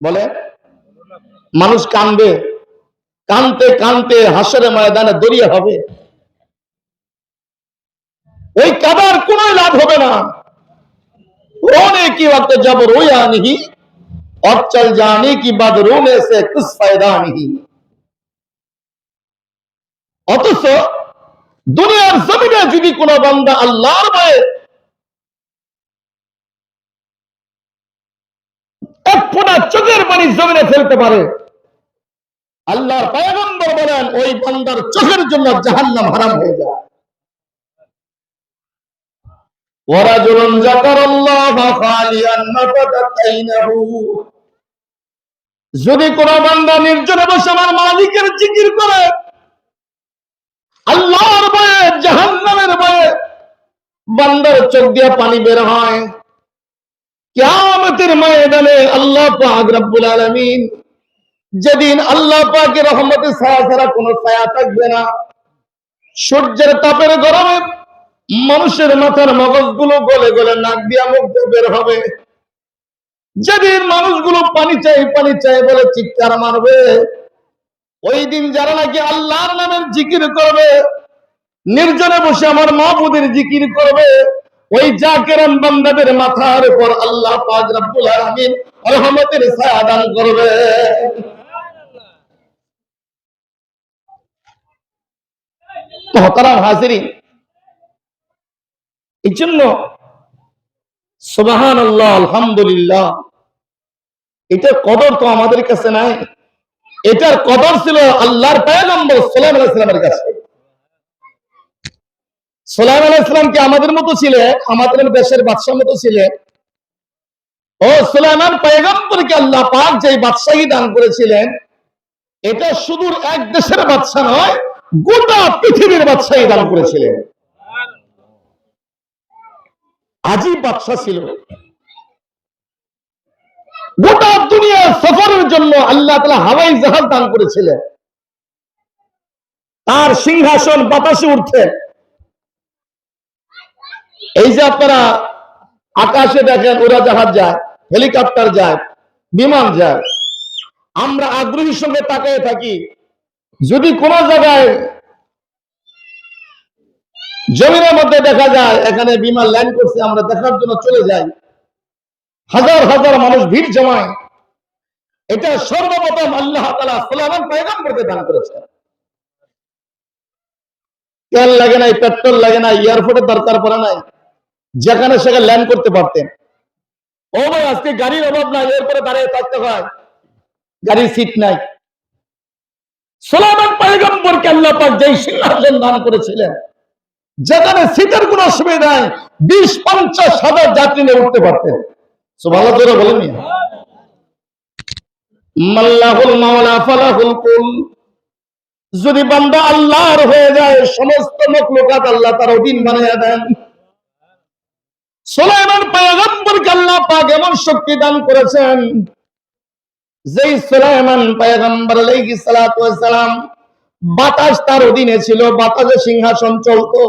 বলে মানুষ কানবে, কানতে কানতে হাসরের ময়দানে দরিয়া হবে। ওই কাদার কোন লাভ হবে না। रोने की वक्त जब रोया नहीं और चल जाने की बाद रोने से कुछ फायदा नहीं। অথচ দুনিয়ার জমিনে যদি কোন বান্দা আল্লাহর ভয়ে এক ফোঁটা চোখের পানি জমিনে ফেলতে পারে, আল্লাহর পয়গম্বর বলেন ওই বান্দার চোখের জন্য জাহান্নাম হারাম হয়ে যায়। ওয়ারাজুলুন যাকারাল্লাহা খালিয়ান নাফাতাত আইনাহু, যদি কোন বান্দা নির্জনে বসে আমার মালিকের জিকির করে, আল্লাহর ভয়ে, জাহান্নামের ভয়ে বান্দার চোখ দিয়ে পানি বের হয়, কিয়ামতের ময়দানে আল্লাহ পাক রব্বুল আলামিন, যেদিন আল্লাহ পাকের রহমতের ছায়া ছাড়া কোনো ছায়া থাকবে না, সূর্যের তাপের গরমে মানুষের মাথার মগজগুলো গলে গলে নাক দিয়া মুখ দিয়ে বের হবে, যেদিন মানুষগুলো পানি চাই বলে চিৎকার মারবে, ওই দিন যারা নাকি আল্লাহর নামের জিকির করবে, নির্জনে বসে আমার মাহবুদের জিকির করবে, ওই জাকিরান বান্দাদের মাথার উপর আল্লাহ পাক রব্বুল আলামিন রহমতের ছায়া দান করবে। মুহতারাম হাজিরিন, এই জন্য সুবহানাল্লাহ, আলহামদুলিল্লাহ, এটার কদর তো আমাদের কাছে নাই। এটার কদর ছিল আল্লাহর পয়গম্বর সুলাইমান আলাইহিস সালামের কাছে। সুলাইমান আলাইহিস সালাম কি আমাদের মতো ছিলেন? আমাদের দেশের বাদশার মতো ছিলেন? ও সুলাইমান পয়গম্বরকে আল্লাহ পাক যে বাদশাহী দান করেছিলেন, এটা সুদূর এক দেশের বাদশা নয়, গোটা পৃথিবীর বাদশাহী দান করেছিলেন। আজীব বাদশা ছিল। গোটা দুনিয়া সফরের জন্য আল্লাহ তাআলা হাওয়াই জাহাজ দান করেছিলেন। তার সিংহাসন বাতাসে উঠছে। এই যে আপনারা আকাশে দেখেন উড়াজাহাজ যায়, হেলিকপ্টার যায়, বিমান যায়, আমরা আগ্রহীর সঙ্গে তাকিয়ে থাকি। যদি কোন জায়গায় জমিনের মধ্যে দেখা যায় এখানে বিমান ল্যান্ড করছে, আমরা দেখার জন্য চলে যাই, হাজার হাজার মানুষ ভিড় জমায়। এটা সর্বপ্রথম আল্লাহ তাআলা সুলাইমান পয়গম্বরকে দান করেছেন। তেল লাগে নাই, পেট্রোল লাগে নাই, এয়ারপোর্টের দরকার পড়ে নাই, যেখানে সেখানে ল্যান্ড করতে পারতেন। ও ভাই, আজকে গাড়ির অভাব নাই, এরপরে দাঁড়িয়ে থাকতে হয়, গাড়ির সিট নাই। সুলাইমান পয়গম্বরকে আল্লাহ পাক যেই সিংহাসন দান করেছিলেন, যেখানে সিটের কোনো অসুবিধা নাই, 20-50 হাজার যাত্রী নিয়ে উঠতে পারতেন। সুবহানাল্লাহ জোরে বলেন। মাল্লাহুল মাওলা ফালাহুল কুল, যদি বান্দা আল্লাহর হয়ে যায়, সমস্ত মাখলুকাত আল্লাহ তার অধীন বানিয়ে দেন। সুলাইমান পয়গম্বরকে আল্লাহ পাক এমন শক্তি দান করেছেন, যেই সুলাইমান পয়গম্বর আলাইহিস সালাতু ওয়াস সালাম, বাতাস তার অধীনে ছিল, বাতাসে সিংহাসন চলতো,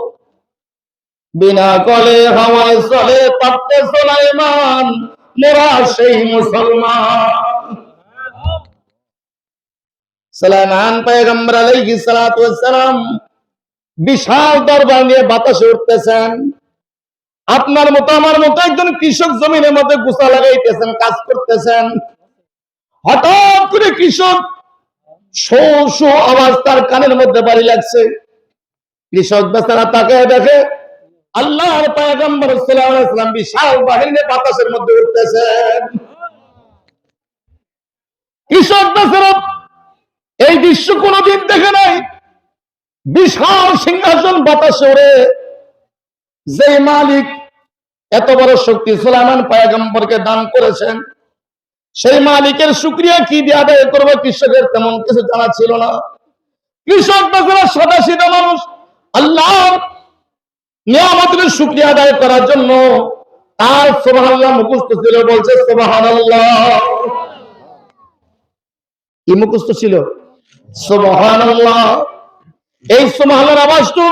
বিনা কলে হাওয়ায় চলে, পারতে সুলাইমান মোরা সেই মুসলমান। সুলাইমান পয়গম্বর আলাইহিস সালাতু ওয়াস সালাম বিশাল দরবার নিয়ে বাতাসে উঠতেছেন। আপনার মতো আমার মতো একজন কৃষক জমিনের মধ্যে গোসা লাগাইতেছেন, কাজ করতেছেন। হঠাৎ করে কৃষক শো শো আওয়াজ তার কানের মধ্যে বাড়ি লাগছে। কৃষক বেচারা তাকায় দেখে আল্লাহর পয়গম্বর সাল্লাল্লাহু আলাইহি ওয়াসাল্লাম বিশাল বাহিনী নিয়ে বাতাসের মধ্যে উঠতেছেন। কৃষক বেচারা এই দৃশ্য কোনদিন দেখে নাই। বিশাল সিংহাসন বাতাসে ওড়ে, যে মালিক এত বড় শক্তি সুলাইমান পয়গম্বরকে দান করেছেন, সেই মালিকের শুকরিয়া কি দিয়ে আদায় করবো, কৃষকের তেমন কিছু জানা ছিল না। কৃষক বেচারা সাদাসিধা মানুষ, আল্লাহর নিয়ামতের শুকরিয়া আদায় করার জন্য তার সুবহানাল্লাহ মুখস্থ ছিল, বলছে সুবহানাল্লাহ। কি মুখস্থ ছিল? সুবহানাল্লাহ। এই সুবহানাল্লাহর আওয়াজটু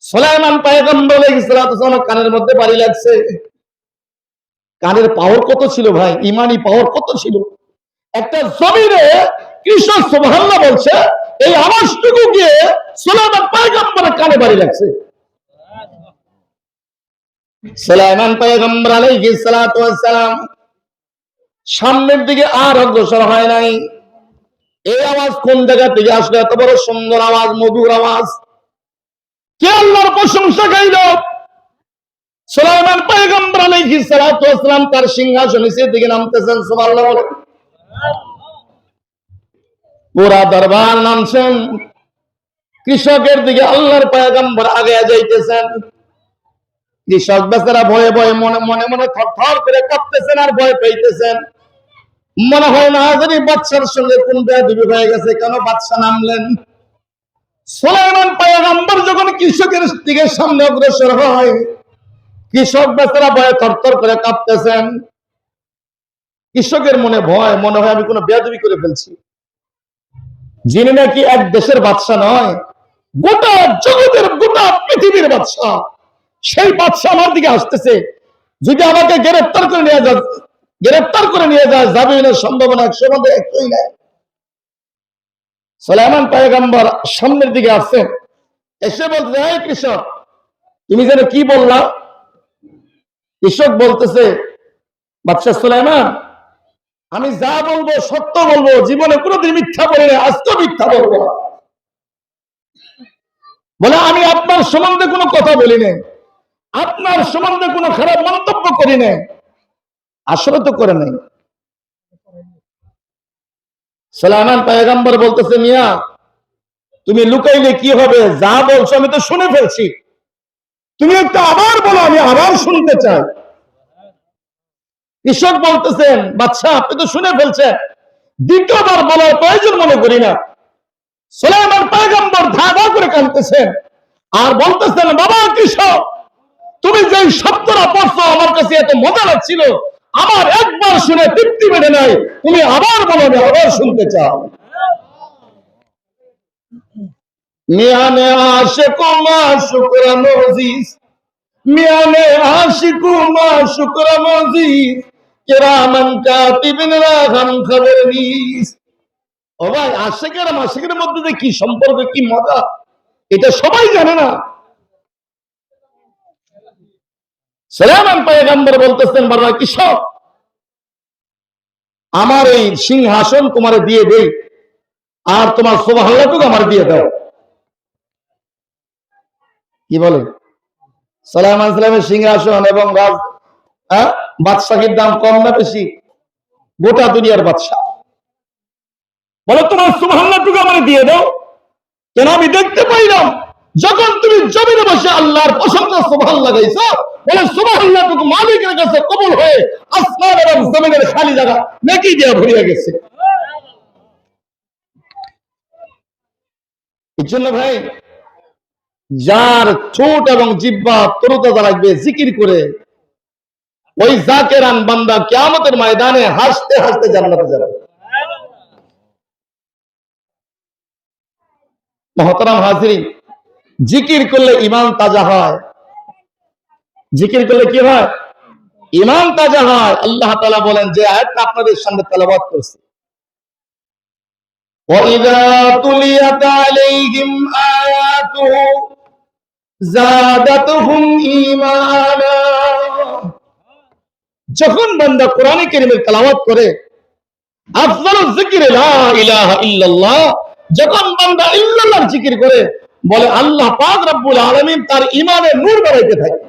সুলাইমান পয়গম্বর আলাইহিস সালাতু ওয়াস সালামের কানের মধ্যে বাড়ি লাগছে। কানের পাওয়ার কত ছিল ভাই, ইমানি পাওয়ার কত ছিল! একটা জমিনে কৃষক সুবহানাল্লাহ বলছে, এই আওয়াজটুকু গিয়ে সুলাইমান পয়গম্বরের কানে বাড়ি লাগছে। সুলাইমান পয়গম্বর আলাইহিস সালাতু ওয়াস সালাম সামনের দিকে আর অগ্রসর হয় নাই। এই আওয়াজ কোন জায়গা থেকে আসলো? এত বড় সুন্দর আওয়াজ, মধুর আওয়াজ। কে আল্লাহর প্রশংসা গাইল? সুলাইমান পয়গম্বর আলাইহিস সালাতু ওয়াস সালাম তার সিংহাসন নিচের দিকে নামতেছেন। সুবহানাল্লাহ। পুরা দরবার নামছেন, কৃষকের দিকে আল্লাহর পয়গম্বর আগে যাইতেছেন। কৃষক বেচারা ভয়ে ভয়ে মনে মনে মনে থরথর করে কাঁপতেছেন আর ভয় পাইতেছেন। মনে হয় না জানি বাদশার সঙ্গে কোন বেয়াদবি হয়ে গেছে, কেন বাদশা নামলেন। সুলাইমান পয়গম্বর যখন কৃষকের দিকে সামনে অগ্রসর হয়, কৃষক বেচারা ভয়ে থরথর করে কাঁপতেছেন। কৃষকের মনে ভয়, মনে হয় আমি কোনো বেয়াদবি করে ফেলছি। যিনি নাকি এক দেশের বাদশা নয়, গোটা জগতের, গোটা পৃথিবীর বাদশা, সেই বাদশা আমার দিকে আসতেছে। যদি আমাকে গ্রেফতার করে নিয়ে যায় যাবে না, সম্ভাবনা একটুই নাই। সুলাইমান পয়গম্বর সামনের দিকে আসছেন, এসে বলতে, হে কৃষক, তুমি যেন কি বললা? কৃষক বলতেছে, বাদশা সুলাইমান, আমি যা বলবো সত্য বলবো, জীবনে কোনোদিন মিথ্যা বলি না, আজকে মিথ্যা বলবো না। বলে, আমি আপনার সম্বন্ধে কোনো কথা বলি নাই, আপনার সম্বন্ধে কোনো খারাপ মন্তব্য করি নাই। আসলে তো করে নাই। সুলাইমান পয়গম্বর বলতেছে, মিয়া তুমি লুকাইলে কি হবে? যা বলছো আমি তো শুনে ফেলছি, তুমি একটু আবার বলো, আমি আবার শুনতে চাই। কৃষক বলতেছেন, বাদশা আপনি তো শুনে ফেলছেন, দ্বিতীয়বার বলার প্রয়োজন মনে করি না। সুলাইমান পয়গম্বর ধা ধা করে কাঁদতেছেন আর বলতেছেন, বাবা কৃষক, তুমি যে শব্দটা পড়ছো আমার কাছে এত মজা লাগছিল, আমার একবার শুনে তৃপ্তি মেটে নাই, তুমি আবার বলো, আমি আবার শুনতে চাও। মিয়ানে আশিকু মাশুকরা মজিজ, মিয়ানে আশিকু মাশুকরা মজিজ, কিরামান কাতিবিন রাহাম খবর নিস। ও ভাই, আশিকের আর মাশিকের মধ্যে যে কি সম্পর্ক, কি মজা, এটা সবাই জানে না। সুলাইমান পয়গম্বর বলতেছেন, বাবা কৃষক, আমার এই সিংহাসন তোমার দিয়ে দেই, আর তোমার সুবহানাল্লাহটুকু আমার দিয়ে দাও। কি বলে? সুলাইমান সালামের সিংহাসন এবং বাদশাহীর দাম কম না বেশি? গোটা দুনিয়ার বাদশাহ। বলে, তোমার সুবহানাল্লাহটুকু আমার দিয়ে দাও। কেন? আমি দেখতে পাইলাম যখন তুমি জমিনে বসে আল্লাহর প্রশংসা সুবহানাল্লাহ গাইছো, বলে সুবহানাল্লাহটুকু মালিকের কাছে কবুল হয়ে আসমান এবং জমিনের খালি জায়গা নেকি দিয়ে ভরিয়ে গেছে। এই জন্য ভাই, যার ঠোঁট এবং জিহ্বা তরুতাজা রাখবে জিকির করে, ওই জাকেরান বান্দা কিয়ামতের ময়দানে হাসতে হাসতে জান্নাতে যাবে। মুহতারাম হাজিরিন, জিকির করলে ঈমান তাজা হয়। জিকির করলে কি হয়? ঈমান তাজা হয়। আল্লাহ তাআলা বলেন, যে আয়াতটা আপনাদের সামনে তেলাওয়াত করছি, ওয়াইযা তুলিয়াত আলাইহিম আয়াতুহু যাদাতুহুম ঈমানা। যখন বান্দা কোরআনে কারীমের তেলাওয়াত করে, আফযালুয যিকরি লা ইলাহা ইল্লাল্লাহ, যখন বান্দা ইল্লাল্লাহর জিকির করে, বলে আল্লাহ পাক রব্বুল আলামিন তার ঈমানের নূর বাড়াইতে থাকে,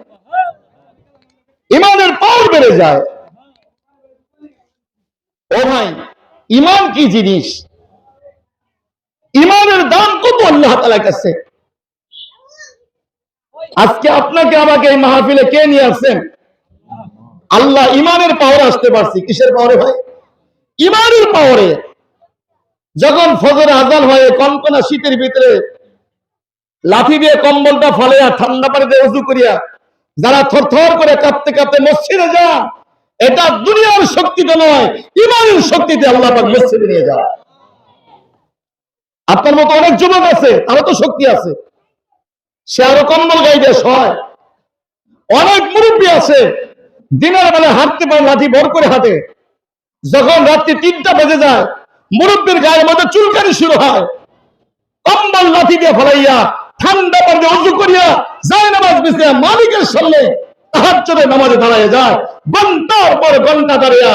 ঈমানের পাওয়ার বেড়ে যায়। ও ভাই, ঈমান কি জিনিস? ঈমানের দাম কত আল্লাহ তাআলার কাছে? আজকে আপনাকে আমাকে এই মাহফিলে কে নিয়ে আসছেন? আল্লাহ। ঈমানের পাওয়ারে আসতে পারছি। কিসের পাওয়ারে ভাই? ঈমানের পাওয়ারে। যখন ফজর আযান হয়, কনকনা শীতের ভিতরে লাঠি দিয়ে কম্বলটা ফালাইয়া ঠান্ডা পানিতে ওযু করিয়া যারা থরথর করে কাঁপতে কাঁপতে মসজিদে যান, এটা দুনিয়ার শক্তিতে নয়, ঈমানের শক্তিতে আল্লাহ পাক মসজিদে নিয়ে যায়। আপনার মতো অনেক যুবক আছে, তারা তো শক্তি আছে, সে আরো কম্বল গায়ে দিয়ে শোয়। অনেক মুরব্বী আছে, দিনের বেলা হাঁটতে পারে, লাঠি ভর করে হাঁটে, যখন রাত্রি 3টা বেজে যায়, মুরব্বীর গায়ের মধ্যে চুলকানি শুরু হয়, কম্বল লাঠি দিয়ে ফলাইয়া ঠান্ডা পানি উযু করিয়া যায় নামাজ বিছিয়া মালিকের সামনে তাহাজ্জুদের নামাজে দাঁড়ায় যায়, ঘন্টার পর ঘন্টা দাঁড়িয়ে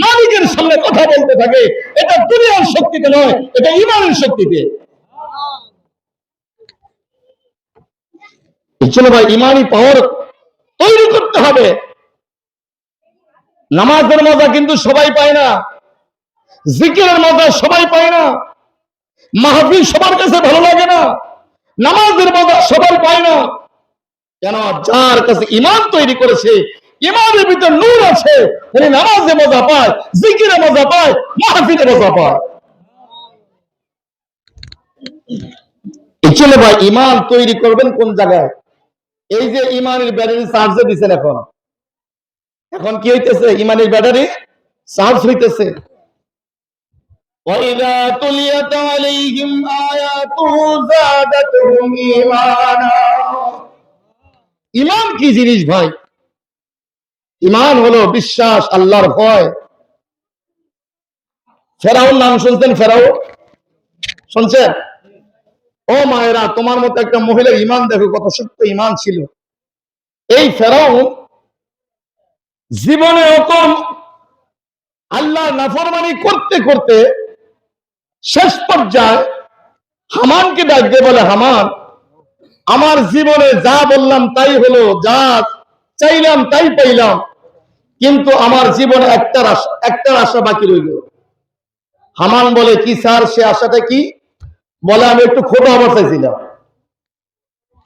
মালিকের সামনে কথা বলতে থাকে। এটা দুনিয়ার শক্তিতে নয়, এটা ঈমানের শক্তিতে। চলো ভাই, ঈমানি পাওয়ার তৈরি করতে হবে। নামাজের মজা কিন্তু সবাই পায় না, জিকিরের মজা সবাই পায় না, মাহফিল সবার কাছে ভালো লাগে না, নামাজের মজা সবাই পায় না। কেন? যার কাছে ঈমান তৈরি করেছে, ঈমানের ভিতর নূর আছে, উনি নামাজে মজা পায়, জিকিরে মজা পায়, মাহফিলে মজা পায়। চলো ভাই, ঈমান তৈরি করবেন কোন জায়গায়? এই যে ঈমানের ব্যাটারি চার্জে দিচ্ছেন, এখন কি হইতেছে? ঈমানের ব্যাটারি চার্জ হইতেছে। وَإِذَا تُلِيَتْ عَلَيْهِمْ آيَاتُهُ زَادَتْهُمْ إِيمَانًا। ঈমান কি জিনিস ভাই? ঈমান হলো বিশ্বাস, আল্লাহর ভয়। ফেরাউন নাম শুনছেন? ফেরাউন শুনছেন? ও মায়েরা, তোমার মতো একটা মহিলার ঈমান দেখো, কত শক্ত ঈমান ছিল। এই ফেরাউন জীবনে ওরকম আল্লাহর নাফরমানি করতে করতে শেষ পর্যায়ে হামানকে ডাক দিয়ে বলে, হামান, আমার জীবনে যা বললাম তাই হলো, যা চাইলাম তাই পাইলাম, কিন্তু আমার জীবনে একটার আশা বাকি রইল। হামান বলে, কি স্যার? সে আশাটা কি? বলে, আমি একটু খোদা হবার চাইছিলাম।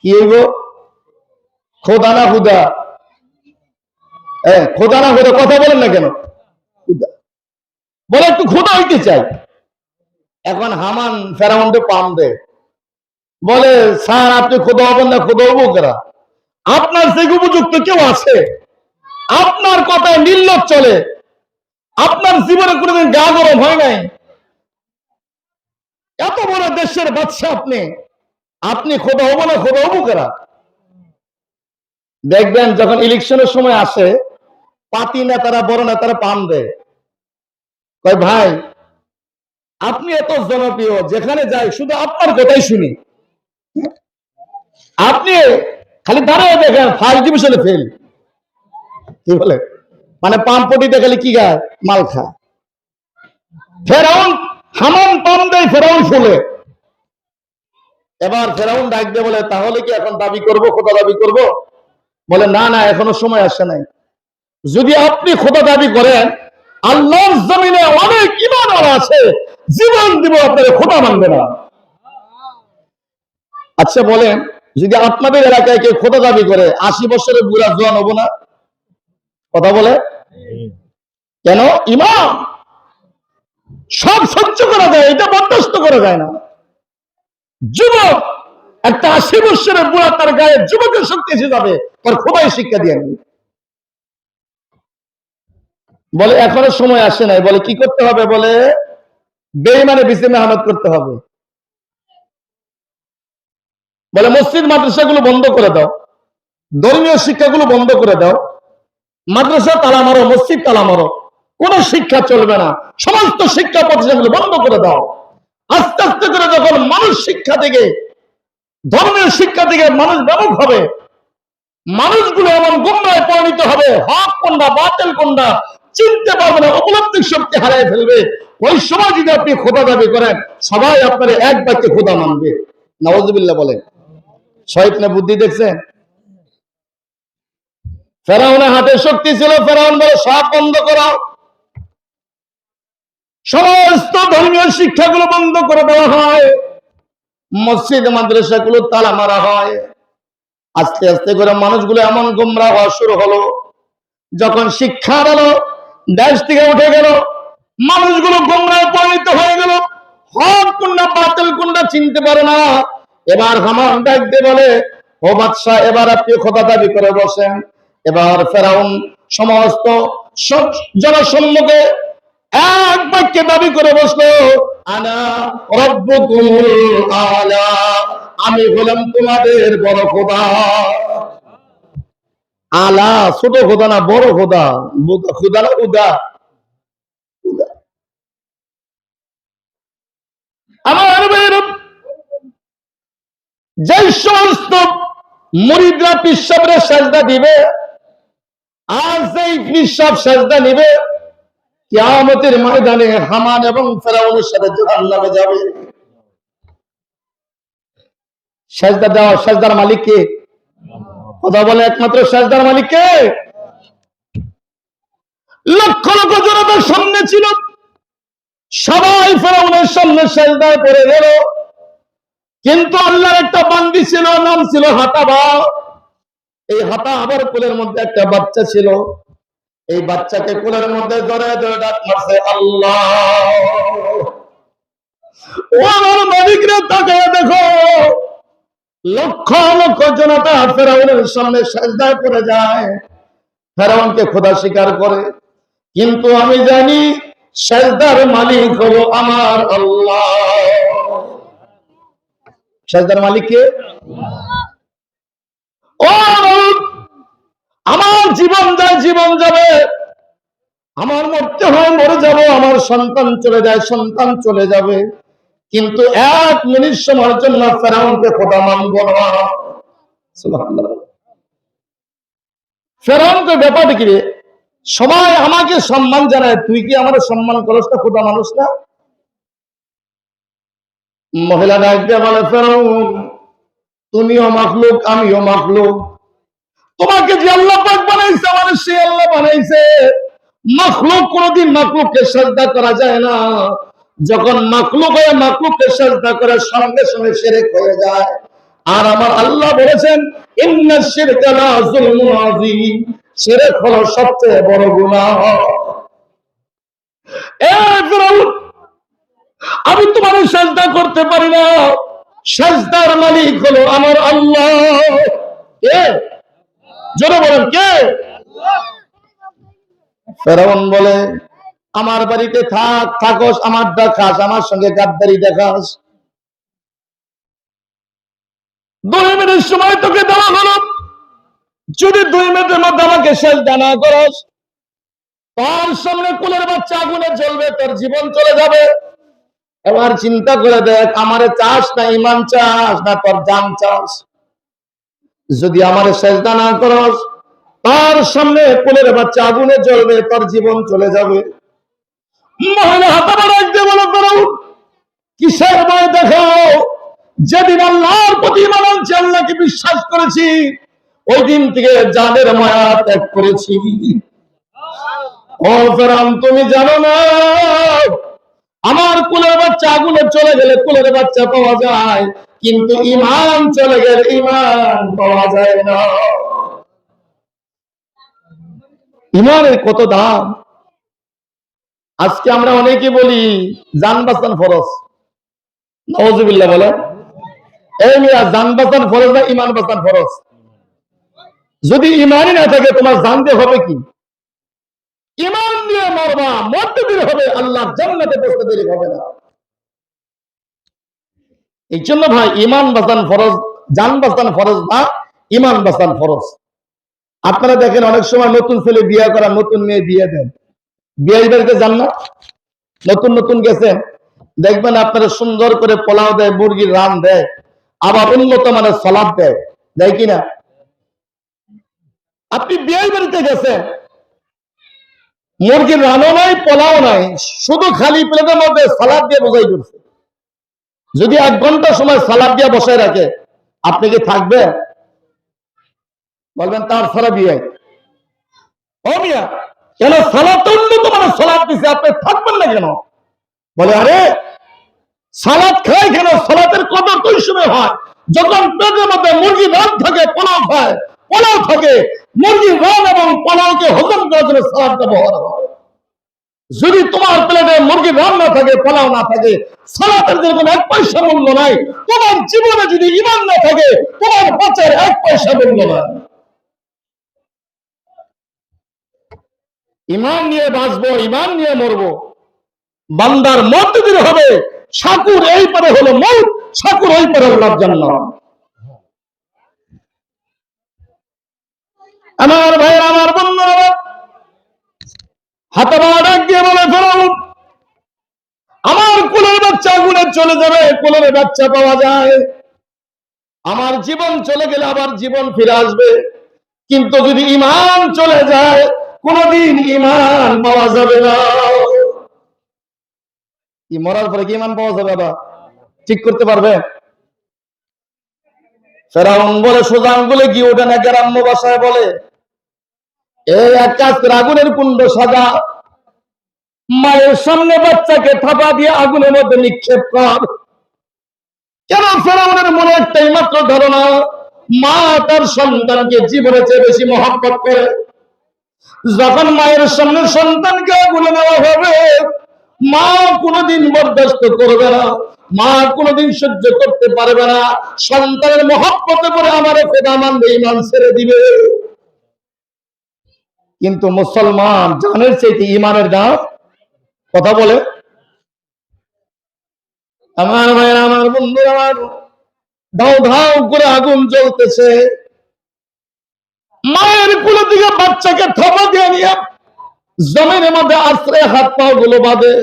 কি হইব? খোদা না হুদা? খোদা না হুদা কথা বলেন না কেন? বলে একটু খোদা হইতে চাই। এখন হামান ফেরাউনকে পাম দেয়, বলে, স্যার আপনি খোদা হবেন না, খোদা হবো কেরা? আপনার যে উপযুক্ত কেউ আছে? আপনার কথায় নির্লজ্জ চলে, আপনার জীবনে কোনোদিন গা গরম হয় নাই, এত বড় দেশের বাদশা আপনি, আপনি খোদা হবো না, খোদা হবো কেরা? দেখবেন যখন ইলেকশনের সময় আসে, পাতি নেতারা, বড় নেতারা পাম দেয়, কয় ভাই আপনি এত জনপ্রিয়, যেখানে যাই শুধু আপনার কথাই শুনি, আপনি খালি দাঁড়িয়ে দেখেন ফার্স্ট ডিভিশনে ফেল। কি বলে? মানে পাম্পটি দেখালে কি গায়? মাল খায়। ফেরাউন, হামান পাম দেয়, ফেরাউন ফুলে। এবার ফেরাউন ডাক দিয়ে বলে, তাহলে কি এখন দাবি করব, খোদা দাবি করব? বলে, না না, এখনো সময় আসে নাই। যদি আপনি খোদা দাবি করেন, আল্লাহর জমিনে অনেক ঈমানওয়ালা আছে, জীবন দিব আপনাদের, খোদা মানবে না। আচ্ছা বলেন, যদি আপনাদের এলাকায় কেউ খোদা দাবি করে, 80 বছরের বুড়া জোয়ান হবো না? কথা বলে কেন? ঈমান। সব সহ্য করা যায়, এটা বরদাস্ত করা যায় না। যুবক, একটা 80 বছরের বুড়া, তার গায়ে যুবকের শক্তি এসে যাবে, তার খোদাই শিক্ষা দিয়ে নেই। বলে এখনো সময় আসে নাই। বলে কি করতে হবে? বলে বেঈমানে বেশি মেহনত করতে হবে। বলে মসজিদ মাদ্রাসাগুলো বন্ধ করে দাও, ধর্মীয় শিক্ষাগুলো বন্ধ করে দাও, মাদ্রাসা তালা মারো, মসজিদ তালা মারো, কোন শিক্ষা চলবে না, সমস্ত শিক্ষা প্রতিষ্ঠানগুলো বন্ধ করে দাও। আস্তে আস্তে করে যখন মানুষ শিক্ষা থেকে, ধর্মের শিক্ষা থেকে মানুষ ব্যাপক হবে, মানুষগুলো এমন গুমরায় পরিণত হবে, হক কোনটা বাতিল কোনটা চিনতে পারবে না, উপলব্ধির শক্তি হারিয়ে ফেলবে। ওই সময় যদি আপনি খোদা দাবি করেন, সবাই আপনার এক বাক্যে খোদা মানবে। নাউজুবিল্লাহ বলেন। শয়তানের বুদ্ধি দেখছেন? ফেরাউনের হাতে শক্তি ছিল, ফেরাউন বলে সব বন্ধ করাও, সমস্ত ধর্মীয় শিক্ষাগুলো বন্ধ করে দেওয়া হয়, মসজিদ মাদ্রাসাগুলো তালা মারা হয়। আস্তে আস্তে করে মানুষগুলো এমন গোমরা হওয়া শুরু হলো, যখন শিক্ষার আলো দেশ থেকে উঠে গেল, মানুষগুলো গোমরায় পরিণত হয়ে গেল, হক কোনটা বাতিল কোনটা চিনতে পারে না। এবার হামান ডাক দিয়ে বলে, ও বাদশাহ, এবার আপনি খোদা দাবি করে বসেন। এবার ফেরাউন সমস্ত জনসম্মুখে এক বাক্যে দাবি করে বসলো, আনা রাব্বুকুমুল আলা, আমি হলাম তোমাদের বড় খোদা। আলা ছোট খোদা না, বড় খোদা। খোদা না উদা? যে সমস্ত মুরিদরা পিসাবরে সেজদা দিবে, আর যেই পিসাব সেজদা নিবে, কিয়ামতের ময়দানে হামান এবং ফেরাউনের সাথে জাহান্নামে যাবে। সেজদা দেওয়া, সেজদার মালিক কে? কথা বলে, একমাত্র সেজদার মালিক কে? লক্ষ লক্ষ জনতার সামনে ছিল, সবাই ফেরাউনের সামনে সেজদায় পড়ে গেল, কিন্তু আল্লাহর একটা বান্দি ছিল, নাম ছিল হাতাবা। এই হাতাবার কোলের মধ্যে একটা বাচ্চা ছিল, এই বাচ্চাকে কোলের মধ্যে ধরে ধরে ডাক মারছে, আল্লাহ। ও আমার মালিকরে তাকায় দেখো, লক্ষ লক্ষ জনতা ফেরাউনের সামনে সেজদায় পড়ে যায়, ফেরাউনকে খোদা স্বীকার করে, কিন্তু আমি জানি সেজদার মালিক হলো আমার আল্লাহ। সেজদার মালিক কে? ও আমার জীবন যায়, জীবন যাবে, আমার মরতে হয়, মরে যাব, আমার সন্তান চলে যায়, সন্তান চলে যাবে, কিন্তু এক মিনিট সময়ের জন্য ফেরাউনকে খোদা মানব না। সুবহানাল্লাহ। ফেরাউনকে ব্যাপারটা কি রে? সবাই আমাকে সম্মান জানায়, তুই কি আমার সম্মান করস না? খোদা মানুষ না? মহিলা ডাক দিয়ে বলে, ফেরাউন তুমিও মাখলুক, আমিও মাখলুক, তোমাকে যে আল্লাহ পাক বানাইছে আমার সে আল্লাহ বানাইছে। মাখলুক কোনদিন মাখলুককে সিজদা করা যায় না, যখন মাখলুক হয়ে মাখলুককে সিজদা করে সঙ্গে সঙ্গে শিরক হয়ে যায়। আর আমার আল্লাহ বলেছেন, ইন্নাশ শিরকা লা যুলমুন আযীম, শিরক হলো সবচেয়ে বড় গুনাহ। এ ফিরআউন, আমি তোমার সিজদা করতে পারি না, সিজদার মালিক হলো আমার আল্লাহ। কে? জোরে বলেন, কে? ফেরাউন বলে, আমার বাড়িতে থাক, থাকস, আমার দেখাস, আমার সঙ্গে গাদ্দারি দেখাস, 2 মিনিট সময় তোকে দেওয়া হলো, যদি 2 মিনিটের মধ্যে আমাকে সিজদা না করস, তার সামনে কুলের বাচ্চা আগুনে জ্বলবে, তোর জীবন চলে যাবে। এবার চিন্তা করে দেখ, আমারে চাস না ঈমান চাস, না তোর জান চাস? যদি আমারে সিজদা না করস, তার সামনে কুলের বাচ্চা আগুনে জ্বলবে, তোর জীবন চলে যাবে। মহিলা হাতাবার একদিন বলে, ফেরাউন কিসের ভয় দেখাও? যেদিন আল্লাহর প্রতি ঈমান আনছি, আল্লাহকে বিশ্বাস করেছি, ওই দিন থেকে জানের মায়া ত্যাগ করেছি। ও ফেরাউন, তুমি জানো না, আমার কুলের বাচ্চা আগুনে চলে গেলে কুলের বাচ্চা পাওয়া যায়, কিন্তু ঈমান চলে গেলে ঈমান পাওয়া যায় না। ঈমানের কত দাম! আজকে আমরা অনেকে বলি জান বাঁচান ফরজ, নাউজুবিল্লাহ বলে। এই মিয়া, জান বাঁচান ফরজ না ঈমান বাঁচান ফরজ? যদি ঈমানই না থাকে, তোমার জান দিয়ে হবে কি? ঈমান দিয়ে মরবা, মরতে দেরি হবে, আল্লাহ জান্নাতে পৌঁছতে দেরি হবে না। এই জন্য ভাই, ঈমান বাঁচান ফরজ, জান বাঁচান ফরজ না, ঈমান বাঁচান ফরজ। আপনারা দেখেন, অনেক সময় নতুন ছেলে বিয়ে করা, নতুন মেয়ে বিয়ে দেন, বিয়ে বাড়িতে যান না, নতুন নতুন গেছেন, দেখবেন আপনারা সুন্দর করে পোলাও দেয়, মুরগির রান দেয়, আবার উন্নত মানের সালাদ দেয়, দেয় কিনা? আপনি বিয়ে বাড়িতে গেছেন, মুরগির রানও নাই, পোলাও নাই, শুধু খালি প্লেটের মধ্যে সালাদ দিয়ে বোঝাই করছে। যদি 1 ঘন্টা সময় সালাদ দিয়ে বসায় রাখে, আপনি কি থাকবেন? বলবেন তার ছাড়া বিয়ে। ও মিয়া, কেন সালাদ উন্নত মানের সালাদ দিছে, আপনি থাকবেন না কেন? বলে, আরে সালাদ খায় কেন? সালাতের কদর তো সময় হয় যখন পেটের মধ্যে মুরগির রান থাকে, পোলাও খায়, পোলাও থাকে, মুরগির রান এবং পোলাওকে হজম করার জন্য সালাদটা ব্যবহার হয়। যদি তোমার প্লেটে মুরগির রান না থাকে, পোলাও না থাকে, সালাতের যেরকম 1 পয়সা মূল্য নাই, তোমার জীবনে যদি ঈমান না থাকে, তোমার বাঁচার 1 পয়সা মূল্য নাই। ঈমান নিয়ে বাঁচবো, ঈমান নিয়ে মরবো। বান্দার মরতে দিতে হবে, সাকুর এই পারে হলো মউত, সাকুর ওই পারে হলো জান্নাত। আমার ভাই, আমার বন্ধুরা, হাতে বাড়া ডাক দিয়ে বলে, ফেরাউন আমার কুলের বাচ্চা আগুনে চলে যাবে, কুলের বাচ্চা পাওয়া যায়, আমার জীবন চলে গেলে আবার জীবন ফিরে আসবে, কিন্তু যদি ঈমান চলে যায় কোনদিন ঈমান পাওয়া যাবে না। কি মরার পরে কি ঈমান পাওয়া যাবে? বাবা ঠিক করতে পারবে? ফেরাউন বলে সোজা আঙ্গুলে গিয়ে ওঠে না, গ্রাম্য ভাষায় বলে এই এক কাজ করে আগুনের কুণ্ড সাজা, মায়ের সামনে বাচ্চাকে থাপা দিয়ে আগুনের মধ্যে নিক্ষেপ কর। কেন? ফেরাউনের মনে একটাই মাত্র ধারণা, মা তার সন্তানকে জীবনের চেয়ে বেশি মহব্বত করে। যখন মায়ের সামনে সন্তানকে আগুনে নেওয়া হবে, মা কোনোদিন বরদাস্ত করবে না, মা কোনোদিন সহ্য করতে পারবে না। সন্তানের মহব্বতে করে আমার খোদা মানবে, ঈমান ছেড়ে দিবে। কিন্তু মুসলমান জানের চাইতে ঈমানের দাম কথা বলে। আমার ভাইয়ের, আমার বন্ধুরা, আমার ধাও ধাও করে আগুন জ্বলতেছে, মায়ের কোলে দিকে বাচ্চাকে থাপা দিয়ে নিয়ে জমিনের মধ্যে আশ্রে হাত পা গুলো বাঁধে।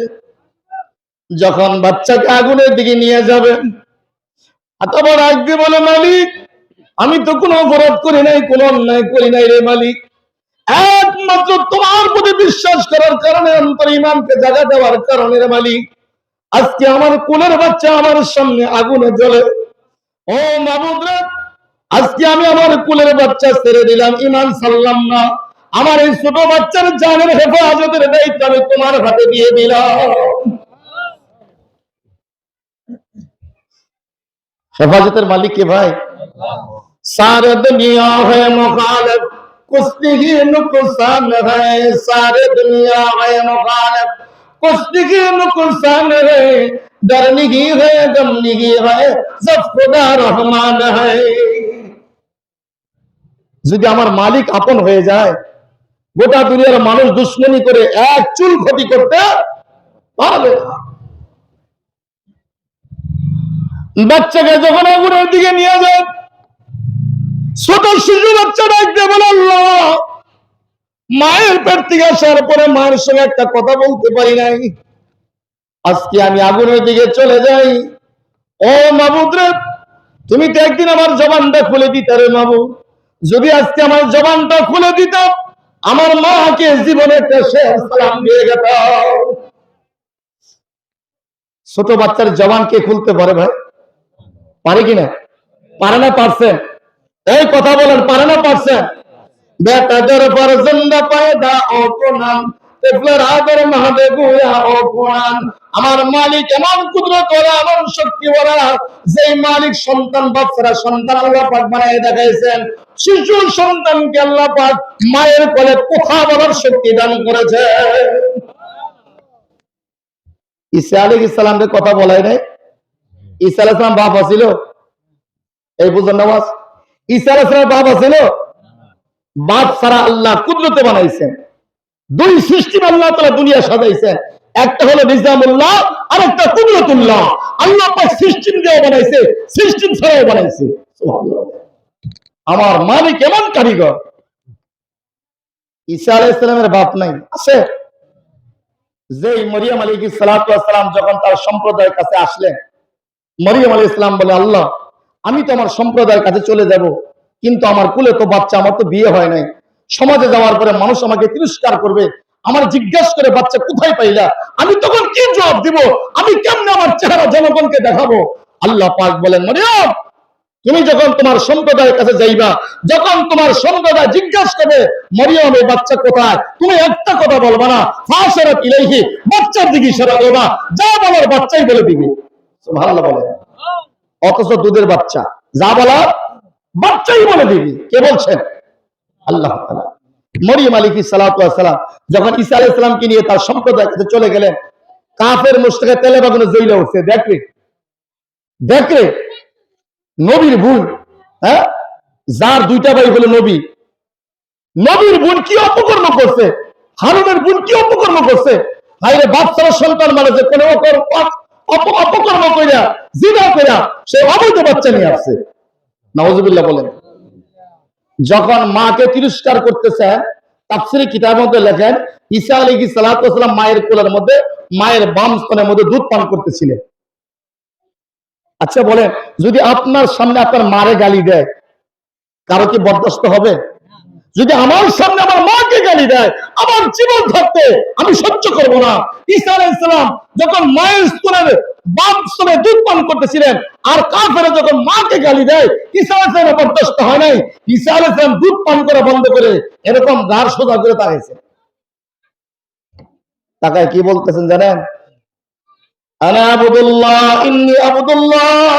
যখন বাচ্চাকে আগুনের দিকে নিয়ে যাবেন, এতবার আগে বলে মালিক আমি তো কোনো অপরাধ করি নাই, কোনো অন্যায় করি নাই রে মালিক, একমাত্র তোমার প্রতি বিশ্বাস করার কারণে, অন্তর ঈমানকে জায়গা দেওয়ার কারণে রে মালিক আজকে আমার কোলের বাচ্চা আমার সামনে আগুনে জ্বলে। ও মাবুদ রে, আজকে আমি আমার কোলের বাচ্চা ছেড়ে দিলাম, ঈমান ছাড়লাম না। আমার এই ছোট বাচ্চার জানের হেফাজতের দায়িত্ব আমি তোমার হাতে দিয়ে দিলাম। হেফাজতের মালিক কে ভাই? सारे दुनिया है मुखालिफ, कुश्ती की नुकसान है। सारे दुनिया है मुखालिफ, कुश्ती की नुकसान है। डरनी की है, गमनी की है, सब खुदा रहमान है। যদি আমার মালিক আপন হয়ে যায়, গোটা দুনিয়ার মানুষ দুশ্মনী করে এক চুল ক্ষতি করতে পারবে না। বাচ্চাকে যখন আগুনের দিকে নিয়ে যায়, ছোট শিশু বাচ্চা ডাকতে বলে আল্লাহ, মায়ের পেট থেকে আসার পরে মায়ের সঙ্গে একটা কথা বলতে পারি নাই, আজকে আমি আগুনের দিকে চলে যাই। ও মাবুদ রে, তুমি তো একদিন আমার জবানটা খুলে দিতে রে মাবুদ, যদি আজকে আমার জবানটা খুলে দিতাম, আমার মাকে জীবনে একটা শেষ সালাম দিয়ে গেতাম। ছোট বাচ্চার জবান কে খুলতে পারে ভাই? পারে কিনা? পারে না? পারছেন? এই কথা বলেন, পারে না? পারছেন? বেটা জোর পর জিন্দা পয়দা ও কোরআন, তেফলের আদর মাহবে গুয়া ও কোরআন। আমার মালিক এমন কুদরত ওরা, এমন শক্তি ওরা, যে মালিক সন্তান বাচ্চারা সন্তান আল্লাহ পাক বানায় দেখাইছেন। শিশু সন্তানকে আল্লাহ পাক মায়ের কোলে কথা বলার শক্তি দান করেছে। ঈসা আলাইহিস সালামকে কথা বলাই নাই? ঈসা আলাইহিস সালাম বাপ ছিল? এই বুঝেন না? ঈসা আলাইহিস সালাম বাপ ছিল? বাপ ছাড়া আল্লাহ কুদরতে বানাইছেন। দুই সিস্টেম আল্লাহ তাআলা দুনিয়া সাজাইছেন, একটা হলো নিজামুল্লাহ আর একটা কুদরতুল্লাহ। আল্লাহ পাক সিস্টেম দিয়ে বানাইছে, সিস্টেম ছাড়াও বানাইছে। সুবহানাল্লাহ। আমার মালিক এমন কারিগর। ঈসা আলাইহিস সালামের বাপ নাই? আছে। যেই মরিয়ম আলাইহিস সালাতু ওয়াস সালাম যখন তার সম্প্রদায়ের কাছে আসলেন, মরিয়ম আলাইহিস সালাম বলে আল্লাহ আমি তো আমার সম্প্রদায়ের কাছে চলে যাব, কিন্তু আমার কুলে তো বাচ্চা, আমার তো বিয়ে হয় নাই, সমাজে যাওয়ার পরে মানুষ আমাকে তিরস্কার করবে, আমার জিজ্ঞাসা করে বাচ্চা কোথায় পাইলা, আমি তখন কি জবাব দিব? আমি কেমনে আমার চেহারা জনগণকে দেখাবো? আল্লাহ পাক বলেন মরিয়ম, তুমি যখন তোমার সম্প্রদায়ের কাছে যাইবা, যখন তোমার সম্প্রদায় জিজ্ঞাসা করবে মরিয়ম এই বাচ্চা কোথায়, তুমি একটা কথা বলবা না, ফাশারাত ইলাইহি, বাচ্চার দিকে ইশারা করবা, যা বলার বাচ্চাই বলে দিবে। সুবহানাল্লাহ বলে। অথচ দুধের বাচ্চা, যা বলার বাচ্চাই বলে দিবি। কে বলছেন? আল্লাহ তাআলা। মরিয়ম আলাইহিস সালাতু ওয়াস সালাম যখন ঈসা আলাইহিস সালামকে নিয়ে তার সম্প্রদায়ের কাছে চলে গেলেন, কাফের মুশরিকরা তেলে বাগুনে জ্বলে উঠছে। দেখরে দেখরে নবীর বোন, হ্যাঁ, যার দুইটা ভাই হলো নবী, নবীর বোন কি অপকর্ম করছে, হারুনের বোন কি অপকর্ম করছে। হায়রে বাপ ছাড়া সন্তান মানে যে কোনো অপকর্ম কইরা, জিনা কইরা সে অবৈধ বাচ্চা নিয়ে আসছে। নাউজুবিল্লাহ বলেন। যখন মাকে তিরস্কার করতেছে, তাফসীরে কিতাবের মধ্যে লেখেন ঈসা আলাইহিস সালাতু ওয়াস সালাম মায়ের কোলের মধ্যে, মায়ের বাম স্তনের মধ্যে দুধ পান করতেছিলেন। আচ্ছা বলেন, যদি আপনার সামনে আপনার মারে গালি দেয়, কারো কি বরদাস্ত হবে? যদি আমার সামনে আমার মাকে গালি দেয়, আমার জীবন থাকতে আমি সহ্য করব না। ঈসা আলাইহিস সালাম যখন মায়ের স্তনের বাপ স্তনে দুধ পান করতেছিলেন, আর কাফেররা যখন মাকে গালি দেয়, ঈসা আলাইহিস সালাম বরদাস্ত হয় নাই। ঈসা আলাইহিস সালাম দুধ পান করা বন্ধ করে এরকম ঘাড় সোজা করে তাকাইছে। তাকায় কি বলতেছেন জানেন? আনা আবুদুল্লাহ ইন্নী আবুদুল্লাহ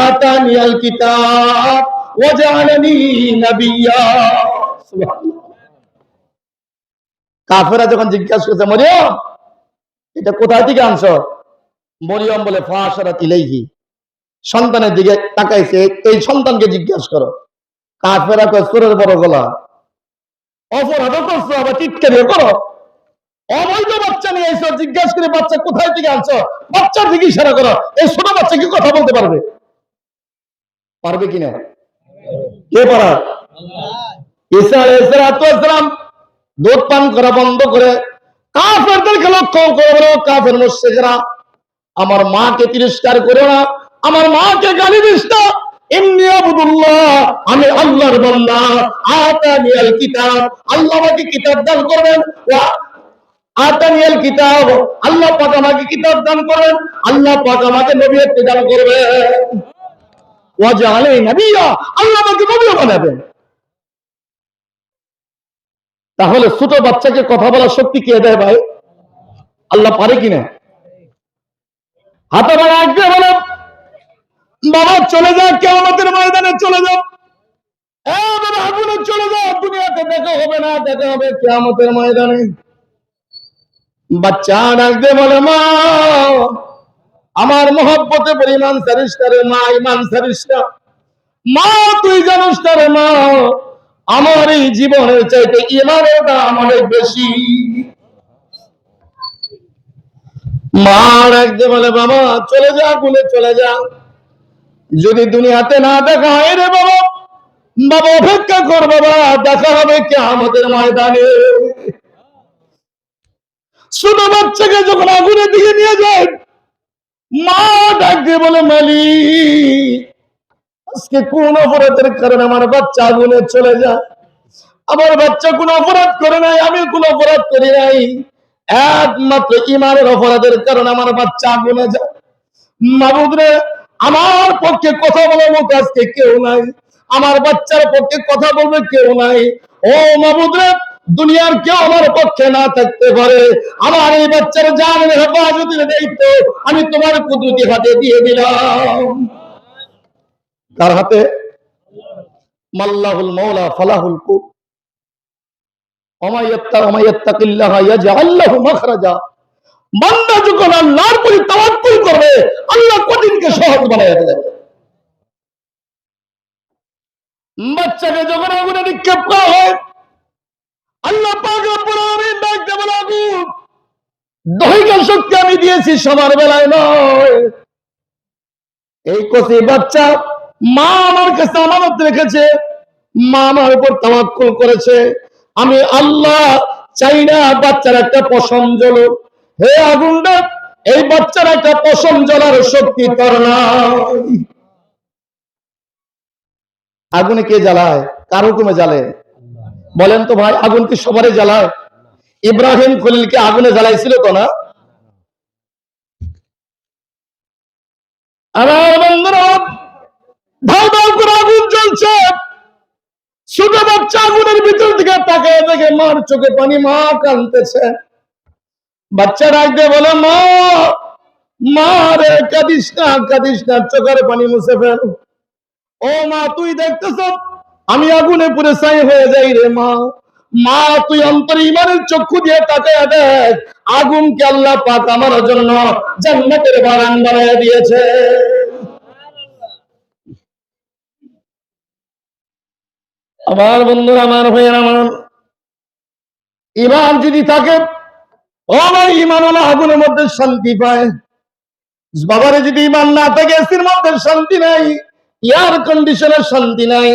আতানিয়াল কিতাব ওয়া জাআলানি নাবিয়্যা। সুবহানাল্লাহ। কাফেররা যখন জিজ্ঞাসা করেছে, মরিয়ম এটা কোথা থেকে আনছো? মরিয়ম বলে ফাশারাত ইলাইহি, সন্তানের দিকে তাকাইছে, এই সন্তানকে জিজ্ঞাসা করো। কাফেররা কয় সুরের বড় গলা, অপরাধ করছো আবার চিৎকার করো, অবৈধ বাচ্চা নিয়ে এসো, জিজ্ঞাসা করে বাচ্চা কোথায় থেকে আনছো, বাচ্চার দিকে ইশারা করো। এই ছোট বাচ্চা কি কথা বলতে পারবে? পারবে কিনা? কে পারা? ঈসা আলাইহিস সালাম দুধ পান করা বন্ধ করে কাফেরদেরকে লক্ষ্য করে বলো, কাফের মুশরিকরা, আমার মাকে তিরস্কার করো না, আমার মাকে গালি দিস না। ইন্নী আবুদুল্লাহ, আমি আল্লাহর বান্দা। আতানিয়াল কিতাব, আল্লাহ আমাকে কিতাব দান করবেন। আতানিয়াল কিতাব, আল্লাহ পাক আমাকে কিতাব দান করেন, আল্লাহ পাক আমাকে নবুয়ত দান করবেন। ওয়া জাআলানি নাবিয়্যা, আল্লাহ আমাকে নবী বানাবেন। তাহলে ছোট বাচ্চাকে কথা বলার শক্তি কে দেয় ভাই? আল্লাহ পারে কিনা? হাতে বাড়া আগে বলে, বাবা চলে যাও, কিয়ামতের ময়দানে চলে যাও, আগুনে চলে যাও, দুনিয়াতে দেখা হবে না, দেখা হবে কিয়ামতের ময়দানে। বাচ্চা ডাকতে বলে, মা আমার মহব্বতে পরিমাণ ছাড়িস না রে মা, ইমান ছাড়িস না মা, তুই জানিস না রে মা, আমার এই জীবনের চাইতে ইমানের দাম অনেক বেশি। মা ডাকতে বলে, বাবা চলে যা, আগুনে চলে যা, যদি দুনিয়াতে না দেখা হয় রে বাবা, বাবা অপেক্ষা কর বাবা, দেখা হবে কিয়ামতের ময়দানে। ছোট বাচ্চাকে যখন আগুনের দিকে নিয়ে যায়, মা ডাক দিয়ে বলে, মালিক আজকে কোন অপরাধের কারণে আমার বাচ্চা আগুনে চলে যায়? আমার বাচ্চা কোন অপরাধ করে নাই, আমি কোন অপরাধ করি নাই, একমাত্র ইমানের অপরাধের কারণে আমার বাচ্চা আগুনে যায়। মাবুদ রে, আমার পক্ষে কথা বলার মতো আজকে কেউ নাই, আমার বাচ্চার পক্ষে কথা বলবে কেউ নাই। ও মাবুদ রে, দুনিয়ার কেউ আমার পক্ষে না থাকতে পারে, আমার এই বাচ্চার জানের হেফাজতের দায়িত্ব আমি তোমার কুদরতি হাতে দিয়ে দিলাম। কার হাতে? মাল্লাহুল মাওলা ফালাহুল কুব, ওমাইয়াত্তাকিল্লাহ ইয়াজআল লাহু মাখরাজা। বান্দা যখন আল্লাহর উপরে তাওয়াক্কুল করবে, আল্লাহ কঠিনকে সহজ বানায় দেবে। বাচ্চাকে যখন আগুনে নিক্ষেপ করা হয়, আল্লাহ পাক রব্বুল আলামিন ডাকতে বলে, আগুন দৈহিক শক্তি আমি দিয়েছি, সবার বেলায় নয়। এই কচি বাচ্চা মা আমার কাছে আমানত রেখেছে, মা আমার উপর তাওয়াক্কুল করেছে, আমি আল্লাহ চাই না বাচ্চার একটা পশম জ্বলুক। হে আগুনটা, এই বাচ্চার একটা পশম জ্বলার শক্তি তোর নাই। আগুনে কে জ্বালায়? কার হুকুমে জ্বালে? বলেন তো ভাই, আগুন কি সবারই জ্বালায়? ইব্রাহিম খলিলকে আগুনে জ্বালাইছিল তো না? আমার বন্ধুরা, ধাও ধাও করে আগুন জ্বলছে, ছোট বাচ্চা আগুনের ভিতর থেকে তাকায় দেখে মার চোখে পানি, মা কাঁদতেছে। বাচ্চা ডাক দিয়ে বলে, মা মা রে, কাঁদিস না, কাঁদিস না, চোখের পানি মুছে ফেল। ও মা, তুই দেখতেছ আমি আগুনে পুড়ে ছাই হয়ে যাই রে মা, মা তুই অন্তর ইমানের চক্ষু দিয়ে তাকায় দেখ, আগুনকে আল্লাহ পাক আমার জন্য জান্নাতের বাগান বানিয়ে দিয়েছে। আমার বন্ধুরা, আমার ভাইয়ের, আমার ইমান যদি থাকে, ও আমার ইমান হলো আগুনের মধ্যে শান্তি পায়। বাবারে যদি ইমান না থাকে, এসির মধ্যে শান্তি নাই, এয়ার কন্ডিশনের শান্তি নাই।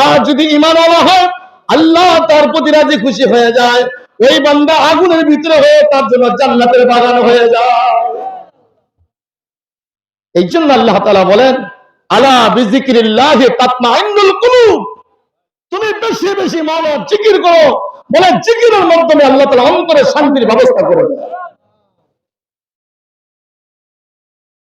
আর যদি ইমান হয়, আল্লাহ তার প্রতি রাজি খুশি হয়ে যায়, ওই বান্দা আগুনের ভিতরে হয়ে তার জন্য জান্নাতের বাগান হয়ে যায়। এই জন্য আল্লাহ তাআলা বলেন, আলা বিযিকরিল্লাহি তাতমাইন্নুল কুলুব, তুমি বেশি বেশি মাওলার জিকির করো। বলে জিকিরের মাধ্যমে আল্লাহ তাআলা অন্তরে শান্তির ব্যবস্থা করে দেয়।